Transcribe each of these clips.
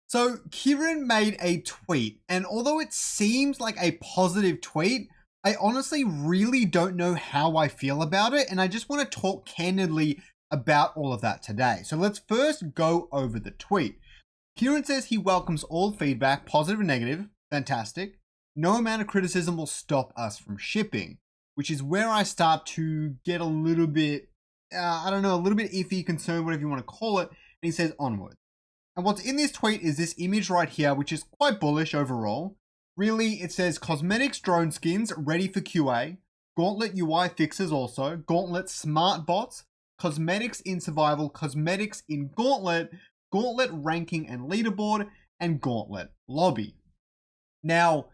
So Kieran made a tweet, and although it seems like a positive tweet, I honestly really don't know how I feel about it, and I just want to talk candidly about all of that today. So let's first go over the tweet. Kieran says he welcomes all feedback, positive and negative. Fantastic. No amount of criticism will stop us from shipping, which is where I start to get a little bit, a little bit iffy, concerned, whatever you want to call it. And he says onward. And what's in this tweet is this image right here, which is quite bullish overall. Really, it says cosmetics drone skins ready for QA, Gauntlet UI fixes also, Gauntlet smart bots, cosmetics in survival, cosmetics in Gauntlet, Gauntlet ranking and leaderboard, and Gauntlet lobby. Now,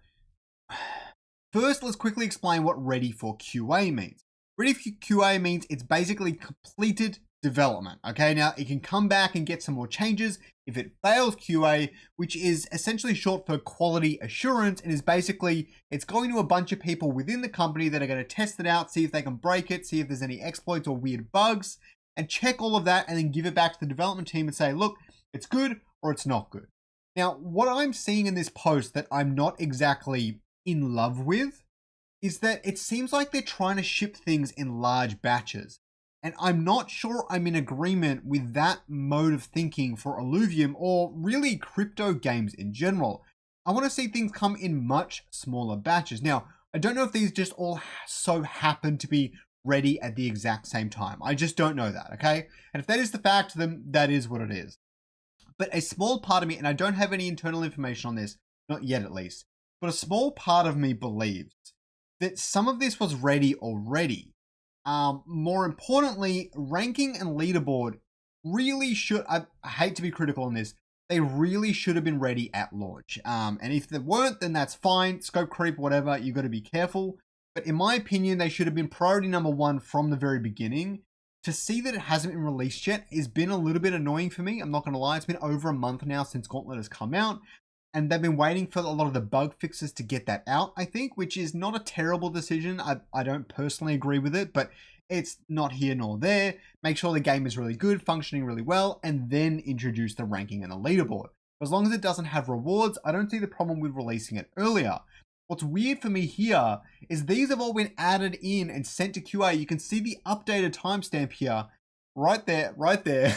first let's quickly explain what ready for QA means. Ready for QA means it's basically completed development. Okay, now it can come back and get some more changes if it fails QA, which is essentially short for quality assurance, and is basically it's going to a bunch of people within the company that are going to test it out, see if they can break it, see if there's any exploits or weird bugs, and check all of that and then give it back to the development team and say, look, it's good or it's not good. Now, what I'm seeing in this post that I'm not exactly in love with is that it seems like they're trying to ship things in large batches. And I'm not sure I'm in agreement with that mode of thinking for Illuvium or really crypto games in general. I want to see things come in much smaller batches. Now, I don't know if these just all so happen to be ready at the exact same time. I just don't know that, okay? And if that is the fact, then that is what it is. But a small part of me, and I don't have any internal information on this, not yet at least, but a small part of me believes that some of this was ready already. More importantly, ranking and leaderboard really should, I hate to be critical on this, they really should have been ready at launch. And if they weren't, then that's fine. Scope creep, whatever, you got to be careful. But in my opinion, they should have been priority number one from the very beginning. To see that it hasn't been released yet has been a little bit annoying for me. I'm not going to lie. It's been over a month now since Gauntlet has come out. And they've been waiting for a lot of the bug fixes to get that out, I think, which is not a terrible decision. I don't personally agree with it, but it's not here nor there. Make sure the game is really good, functioning really well, and then introduce the ranking and the leaderboard. As long as it doesn't have rewards, I don't see the problem with releasing it earlier. What's weird for me here is these have all been added in and sent to QA. You can see the updated timestamp here, right there.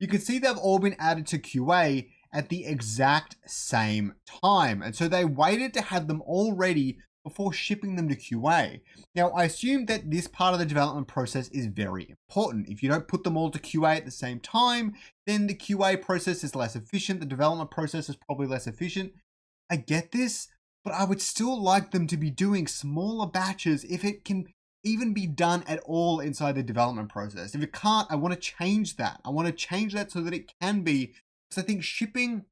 You can see they've all been added to QA at the exact same time. And so they waited to have them all ready before shipping them to QA. Now, I assume that this part of the development process is very important. If you don't put them all to QA at the same time, then the QA process is less efficient. The development process is probably less efficient. I get this, but I would still like them to be doing smaller batches if it can even be done at all inside the development process. If it can't, I want to change that. I want to change that so that it can be. Because I think shipping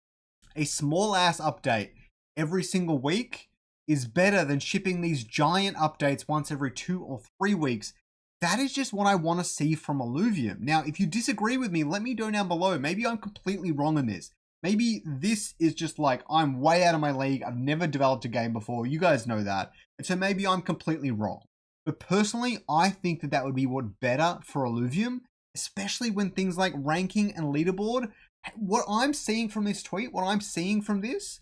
a small ass update every single week is better than shipping these giant updates once every 2 or 3 weeks. That is just what I want to see from Illuvium. Now, if you disagree with me, let me know down below. Maybe I'm completely wrong in this. Maybe this is just like, I'm way out of my league. I've never developed a game before. You guys know that. And so maybe I'm completely wrong. But personally, I think that that would be what better for Illuvium, especially when things like ranking and leaderboard. What I'm seeing from this tweet, what I'm seeing from this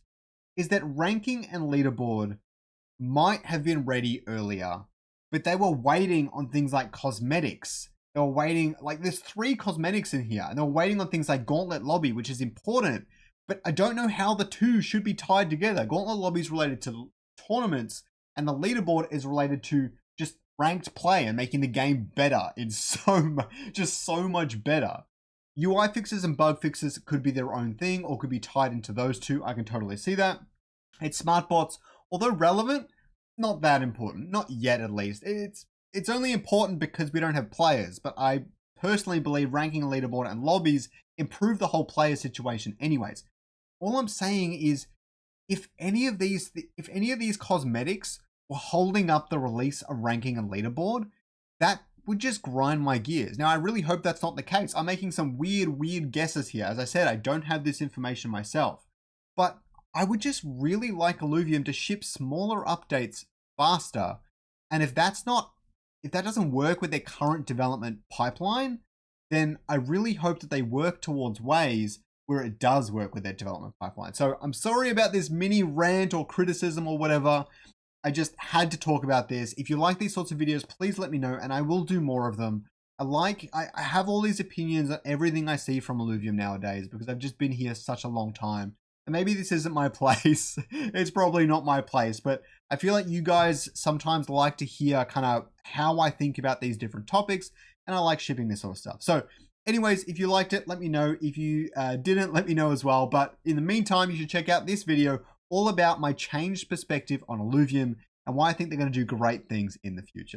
is that ranking and leaderboard might have been ready earlier, but they were waiting on things like cosmetics. They were waiting, like there's 3 cosmetics in here, and they're waiting on things like Gauntlet Lobby, which is important, but I don't know how the two should be tied together. Gauntlet Lobby is related to tournaments, and the leaderboard is related to just ranked play and making the game better. It's so much better. UI fixes and bug fixes could be their own thing or could be tied into those two. I can totally see that. It's smart bots, although relevant, not that important. Not yet, at least. It's only important because we don't have players, but I personally believe ranking, leaderboard, and lobbies improve the whole player situation anyways. All I'm saying is if any of these cosmetics were holding up the release of ranking and leaderboard, that would just grind my gears. Now, I really hope that's not the case. I'm making some weird guesses here. As I said, I don't have this information myself. But I would just really like Illuvium to ship smaller updates faster. And if that doesn't work with their current development pipeline, then I really hope that they work towards ways where it does work with their development pipeline. So I'm sorry about this mini rant or criticism or whatever. I just had to talk about this. If you like these sorts of videos, please let me know and I will do more of them. I have all these opinions on everything I see from Illuvium nowadays because I've just been here such a long time. And maybe this isn't my place. It's probably not my place, but I feel like you guys sometimes like to hear kind of how I think about these different topics, and I like shipping this sort of stuff. So anyways, if you liked it, let me know. If you didn't, let me know as well. But in the meantime, you should check out this video all about my changed perspective on Illuvium and why I think they're going to do great things in the future.